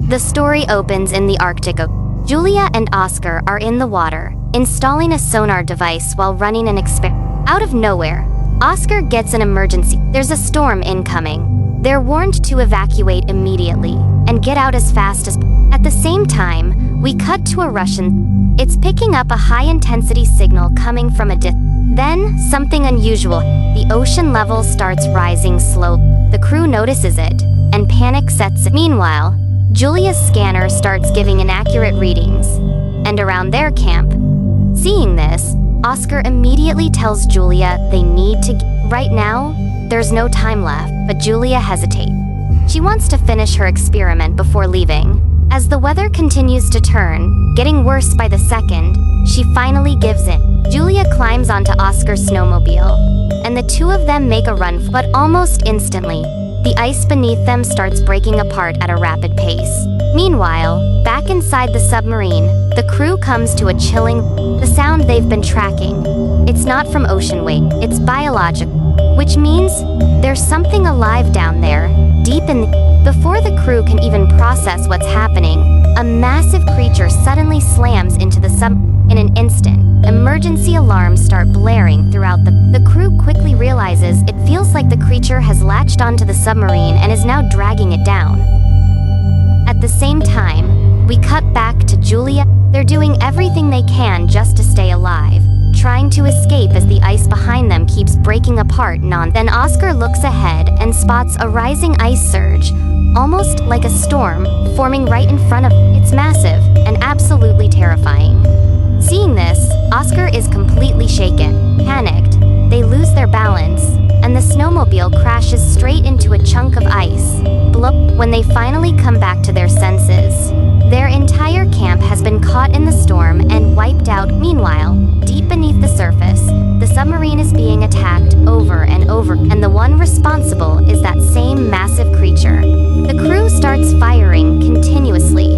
The story opens in the Arctic. Julia and Oscar are in the water, installing a sonar device while running an experiment. Out of nowhere, Oscar gets an emergency. There's a storm incoming. They're warned to evacuate immediately and get out as fast as. At the same time, we cut to a Russian. It's picking up a high-intensity signal coming from a distance. Then, something unusual. The ocean level starts rising slowly. The crew notices it, and panic sets in. Meanwhile, Julia's scanner starts giving inaccurate readings, and around their camp. Seeing this, Oscar immediately tells Julia they need to. Right now, there's no time left, but Julia hesitates. She wants to finish her experiment before leaving. As the weather continues to turn, getting worse by the second, she finally gives in. Julia climbs onto Oscar's snowmobile, and the two of them make a run, but almost instantly, the ice beneath them starts breaking apart at a rapid pace. Meanwhile, back inside the submarine, the crew comes to a chilling. The sound they've been tracking. It's not from ocean wave, it's biological, which means there's something alive down there, deep in the. Before the crew can even process what's happening, a massive creature suddenly slams into the sub. In an instant, emergency alarms start blaring throughout the crew quickly realizes it feels like the creature has latched onto the submarine and is now dragging it down. At the same time, we cut back to Julia. They're doing everything they can just to stay alive, trying to escape as the ice behind them keeps breaking apart. Then Oscar looks ahead and spots a rising ice surge, almost like a storm, forming right in front of. It's massive and absolutely terrifying. Seeing this, Oscar is completely shaken. Panicked, they lose their balance, and the snowmobile crashes straight into a chunk of ice. When they finally come back to their senses, their entire camp has been caught in the storm and wiped out. Meanwhile, deep beneath the surface, the submarine is being attacked over and over, and the one responsible is that same massive creature. The crew starts firing continuously.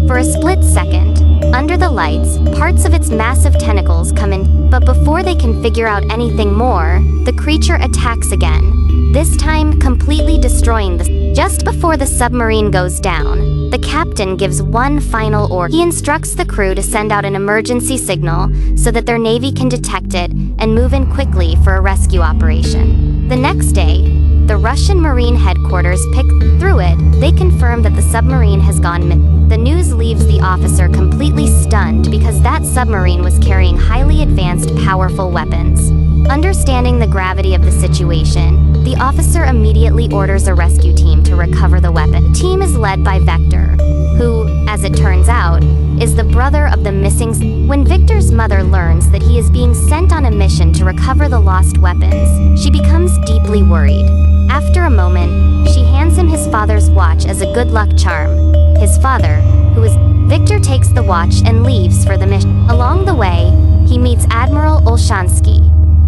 For a split second, under the lights, parts of its massive tentacles come in, but before they can figure out anything more, the creature attacks again, this time completely destroying the. Just before the submarine goes down, the captain gives one final order. He instructs the crew to send out an emergency signal so that their navy can detect it and move in quickly for a rescue operation. The next day, the Russian Marine headquarters pick through it. They confirm that the submarine has gone missing. The news leaves the officer completely stunned because that submarine was carrying highly advanced, powerful weapons. Understanding the gravity of the situation, the officer immediately orders a rescue team to recover the weapon. The team is led by Victor, who, as it turns out, is the brother of the missing. When Victor's mother learns that he is being sent on a mission to recover the lost weapons, she becomes deeply worried. After a moment, she hands him his father's watch as a good luck charm. His father, who is. Victor takes the watch and leaves for the mission. Along the way, he meets Admiral Olshansky,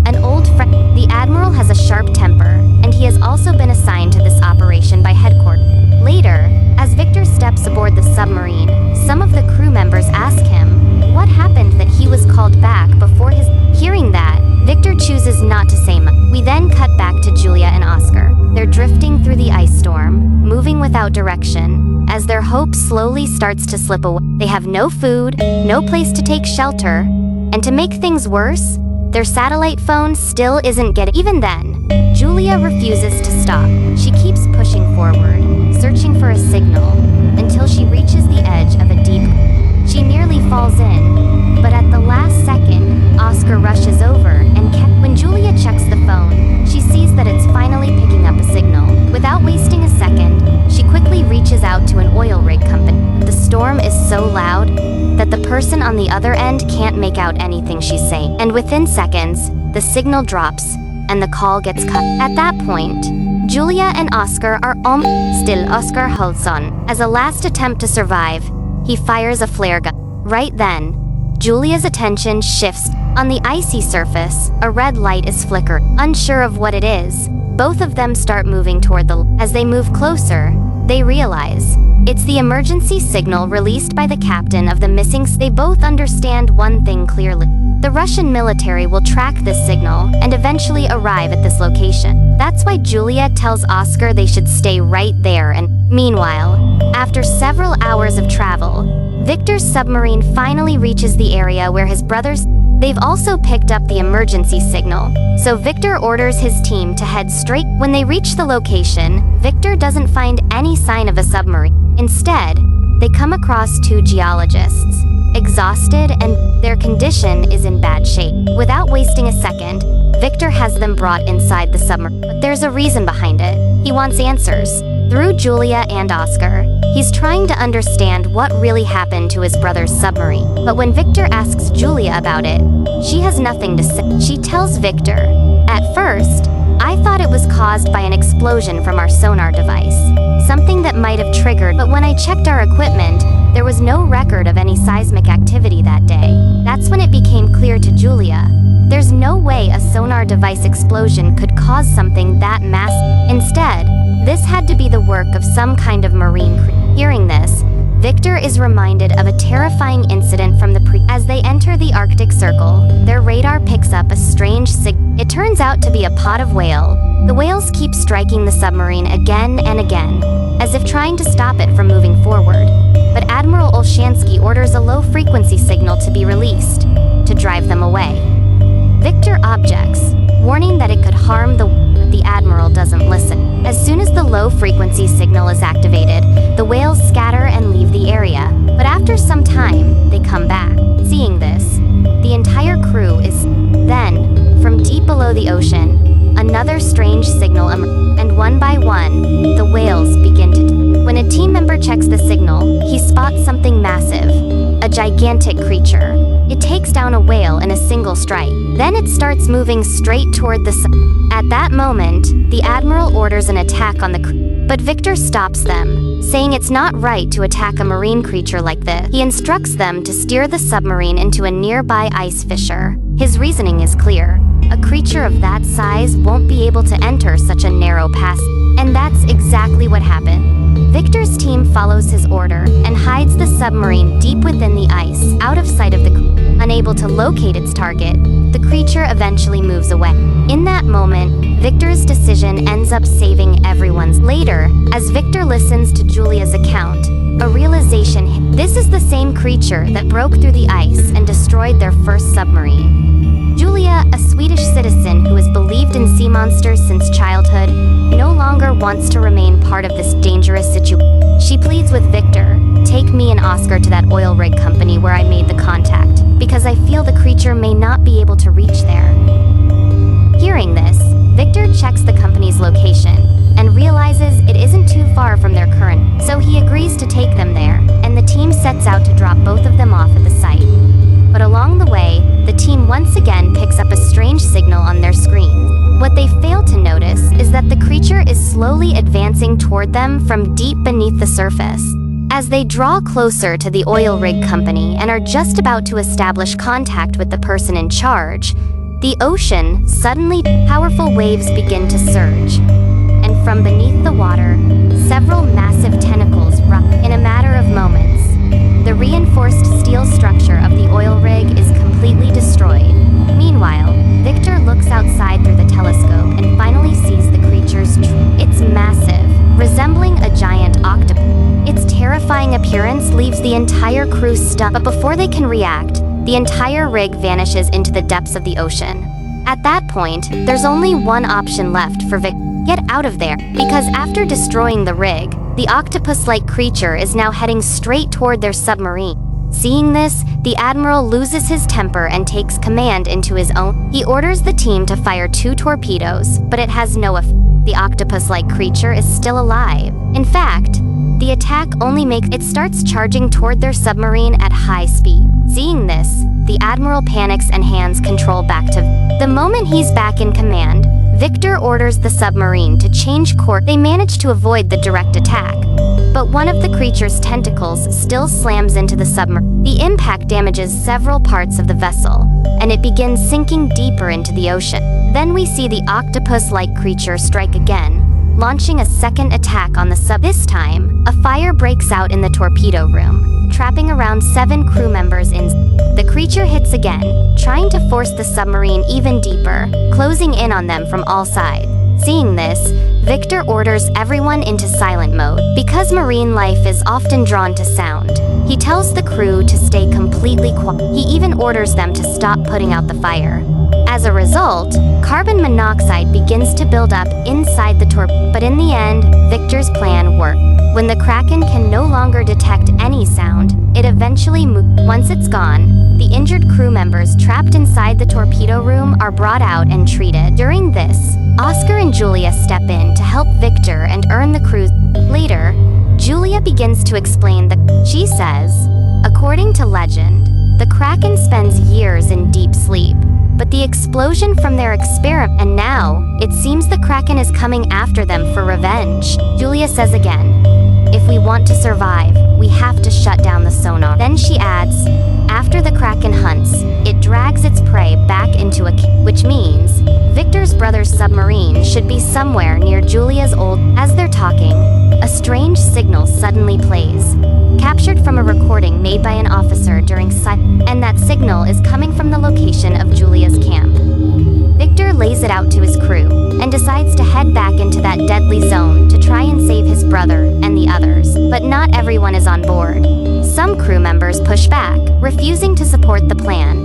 an old friend. The Admiral has a sharp temper, and he has also been assigned to this operation by headquarters. Later, as Victor steps aboard the submarine, some of the crew members ask him what happened that he was called back before his. Hearing that, Victor chooses not to say much. We then cut back to Julia and Oscar. They're drifting through the ice storm, moving without direction, as their hope slowly starts to slip away. They have no food, no place to take shelter, and to make things worse, their satellite phone still isn't getting. Even then, Julia refuses to stop. She keeps pushing forward, searching for a signal, until she reaches the edge of a deep. She nearly falls in, but at the last second, Oscar rushes over and when Julia checks the phone, she sees that it's finally picking up a signal. Without wasting a second, she quickly reaches out to an oil rig company. The storm is so loud that the person on the other end can't make out anything she's saying. And within seconds, the signal drops and the call gets cut. At that point, Julia and Oscar are still. Oscar holds on. As a last attempt to survive, he fires a flare gun. Right then, Julia's attention shifts. On the icy surface, a red light is flickering. Unsure of what it is, both of them start moving toward the. As they move closer, they realize it's the emergency signal released by the captain of the missing. They both understand one thing clearly. The Russian military will track this signal and eventually arrive at this location. That's why Julia tells Oscar they should stay right there. And meanwhile, after several hours of travel, Victor's submarine finally reaches the area where his brothers. They've also picked up the emergency signal, so Victor orders his team to head straight. When they reach the location, Victor doesn't find any sign of a submarine. Instead, they come across two geologists, exhausted, and their condition is in bad shape. Without wasting a second, Victor has them brought inside the submarine. But there's a reason behind it. He wants answers. Through Julia and Oscar, he's trying to understand what really happened to his brother's submarine. But when Victor asks Julia about it, she has nothing to say. She tells Victor, "At first, I thought it was caused by an explosion from our sonar device, something that might have triggered, but when I checked our equipment, there was no record of any seismic activity that day." That's when it became clear to Julia. There's no way a sonar device explosion could cause something that massive. Instead, this had to be the work of some kind of marine creature. Hearing this, Victor is reminded of a terrifying incident from As they enter the Arctic Circle, their radar picks up a strange signal. It turns out to be a pod of whale. The whales keep striking the submarine again and again, as if trying to stop it from moving forward. But Admiral Olshansky orders a low-frequency signal to be released, to drive them away. Victor objects, warning that it could harm the Admiral doesn't listen. As soon as the low-frequency signal is activated, the whales scatter and leave the area. But after some time, they come back. Seeing this, the entire crew is. Then, from deep below the ocean, another strange signal emerges, and one by one, the whales begin to. When a team member checks the signal, he spots something massive, a gigantic creature. It takes down a whale in a single strike. Then it starts moving straight toward the sun. At that moment, the Admiral orders an attack on the crew, but Victor stops them, saying it's not right to attack a marine creature like this. He instructs them to steer the submarine into a nearby ice fissure. His reasoning is clear. A creature of that size won't be able to enter such a narrow pass, and that's exactly what happened. Victor's team follows his order and hides the submarine deep within the ice, out of sight of the crew. Unable to locate its target, the creature eventually moves away. In that moment, Victor's decision ends up saving everyone's. Later, as Victor listens to Julia's account, a realization hits. This is the same creature that broke through the ice and destroyed their first submarine. Julia, a Swedish citizen who has believed in sea monsters since childhood, no longer wants to remain part of this dangerous situation. She pleads with Victor, "Take me and Oscar to that oil rig company where I made the contact, because I feel the creature may not be able to reach there." Hearing this, Victor checks the company's location and realizes it isn't too far from their current, so he agrees to take them there, and the team sets out to drop both of them off at the site. But along the way, the team once again picks up a strange signal on their screens. What they fail to notice is that the creature is slowly advancing toward them from deep beneath the surface. As they draw closer to the oil rig company and are just about to establish contact with the person in charge, the ocean suddenly, powerful waves begin to surge. And from beneath the water, several massive tentacles erupt. In a matter of moments, the reinforced steel structure of the oil rig is completely destroyed. Meanwhile, Victor looks outside through the telescope and finally sees the creature's It's massive, resembling a giant octopus. Its terrifying appearance leaves the entire crew stunned, but before they can react, the entire rig vanishes into the depths of the ocean. At that point, there's only one option left for Victor: get out of there. Because after destroying the rig, the octopus-like creature is now heading straight toward their submarine. Seeing this, the Admiral loses his temper and takes command into his own. He orders the team to fire 2 torpedoes, but it has no effect. The octopus-like creature is still alive. In fact, the attack only makes it starts charging toward their submarine at high speed. Seeing this, the Admiral panics and hands control back to. The moment he's back in command, Victor orders the submarine to change course. They manage to avoid the direct attack, but one of the creature's tentacles still slams into the submarine. The impact damages several parts of the vessel, and it begins sinking deeper into the ocean. Then we see the octopus-like creature strike again, launching a second attack on the sub. This time, a fire breaks out in the torpedo room, trapping around 7 crew members in. The creature hits again, trying to force the submarine even deeper, closing in on them from all sides. Seeing this, Victor orders everyone into silent mode. Because marine life is often drawn to sound, he tells the crew to stay completely quiet. He even orders them to stop putting out the fire. As a result, carbon monoxide begins to build up inside the torpedo. But in the end, Victor's plan worked. When the Kraken can no longer detect any sound, it eventually moves. Once it's gone, the injured crew members trapped inside the torpedo room are brought out and treated. During this, Oscar and Julia step in to help Victor and earn the crew's. Later, Julia begins to explain that she says, according to legend, the Kraken spends years in deep sleep. But the explosion from their experiment, and now, it seems the Kraken is coming after them for revenge. Julia says again, if we want to survive, we have to shut down the sonar. Then she adds, after the Kraken hunts, it drags its prey back into a cave, which means Victor's brother's submarine should be somewhere near Julia's old. As they're talking, a strange signal suddenly plays, captured from a recording made by an officer during and that signal is coming from the location of Julia's camp. Victor lays it out to his crew and decides to head back into that deadly zone to try and save his brother and the others. But not everyone is on board. Some crew members push back, refusing to support the plan.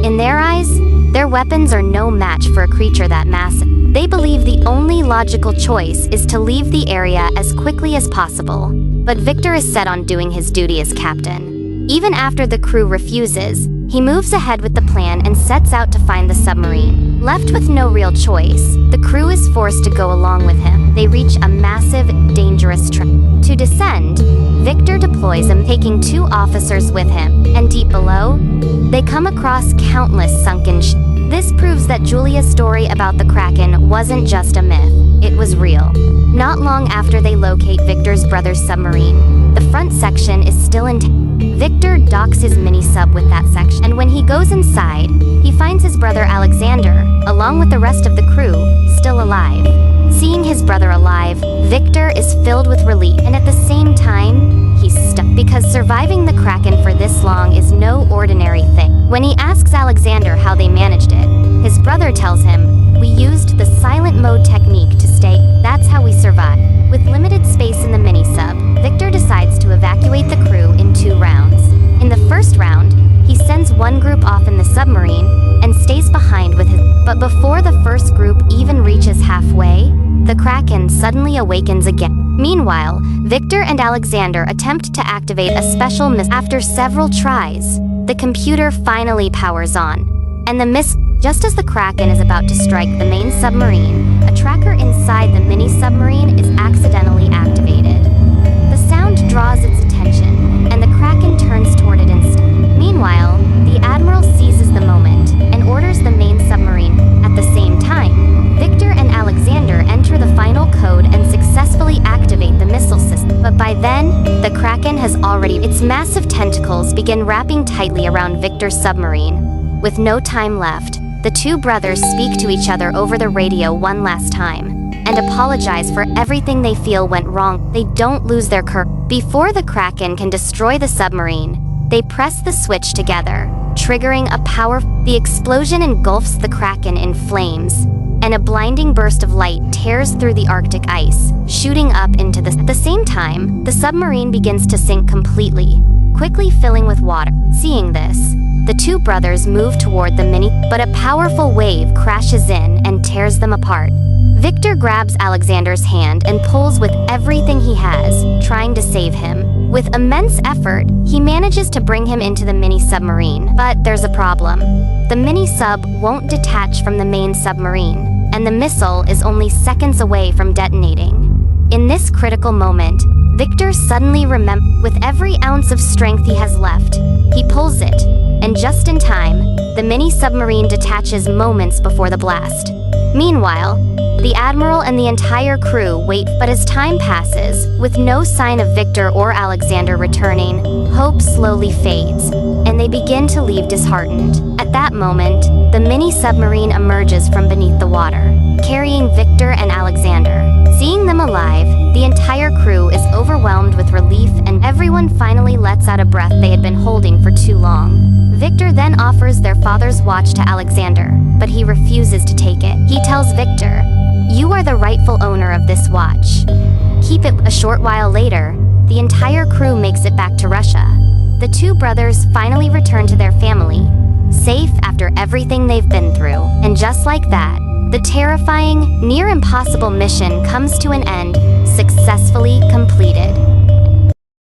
In their eyes, their weapons are no match for a creature that massive. They believe the only logical choice is to leave the area as quickly as possible. But Victor is set on doing his duty as captain. Even after the crew refuses, he moves ahead with the plan and sets out to find the submarine. Left with no real choice, the crew is forced to go along with him. They reach a massive, dangerous trap. To descend, Victor deploys them, taking 2 officers with him, and deep below, they come across countless sunken ships. This proves that Julia's story about the Kraken wasn't just a myth, it was real. Not long after they locate Victor's brother's submarine, the front section is still intact. Victor docks his mini-sub with that section, and when he goes inside, he finds his brother Alexander, along with the rest of the crew, still alive. Seeing his brother alive, Victor is filled with relief, and at the same time, he's stuck because surviving the Kraken for this long is no ordinary thing. When he asks Alexander how they managed it, his brother tells him, "We used the silent mode technique to stay. That's how we survived." With limited space in the mini-sub, Victor decides to evacuate the crew in 2 rounds. In the first round, he sends one group off in the submarine and stays behind with his. But before the first group even reaches halfway, the Kraken suddenly awakens again. Meanwhile, Victor and Alexander attempt to activate a special missile. After several tries, the computer finally powers on, and the missile. Just as the Kraken is about to strike the main submarine, a tracker inside the mini-submarine is accidentally activated. The sound draws its attention, and the Kraken turns toward it instead. Meanwhile, the Admiral seizes the moment and orders the main submarine. At the same time, Victor and Alexander enter the final code and successfully activate the missile system. But by then, the Kraken has already. Its massive tentacles begin wrapping tightly around Victor's submarine. With no time left, the 2 brothers speak to each other over the radio one last time and apologize for everything they feel went wrong. They don't lose their courage. Before the Kraken can destroy the submarine, they press the switch together, triggering a power. The explosion engulfs the Kraken in flames, and a blinding burst of light tears through the Arctic ice, shooting up into the. At the same time, the submarine begins to sink completely, quickly filling with water. Seeing this, the 2 brothers move toward the mini, but a powerful wave crashes in and tears them apart. Victor grabs Alexander's hand and pulls with everything he has, trying to save him. With immense effort, he manages to bring him into the mini-submarine. But there's a problem. The mini-sub won't detach from the main submarine, and the missile is only seconds away from detonating. In this critical moment, Victor suddenly remembers. With every ounce of strength he has left, he pulls it, and just in time, the mini-submarine detaches moments before the blast. Meanwhile, the Admiral and the entire crew wait, but as time passes, with no sign of Victor or Alexander returning, hope slowly fades, and they begin to leave disheartened. At that moment, the mini-submarine emerges from beneath the water, carrying Victor and Alexander. Seeing them alive, the entire crew is overwhelmed with relief, and everyone finally lets out a breath they had been holding for too long. Victor then offers their father's watch to Alexander, but he refuses to take it. He tells Victor, You are the rightful owner of this watch. Keep it. A short while later, the entire crew makes it back to Russia. The two brothers finally return to their family, safe after everything they've been through. And just like that, the terrifying, near impossible mission comes to an end, successfully completed.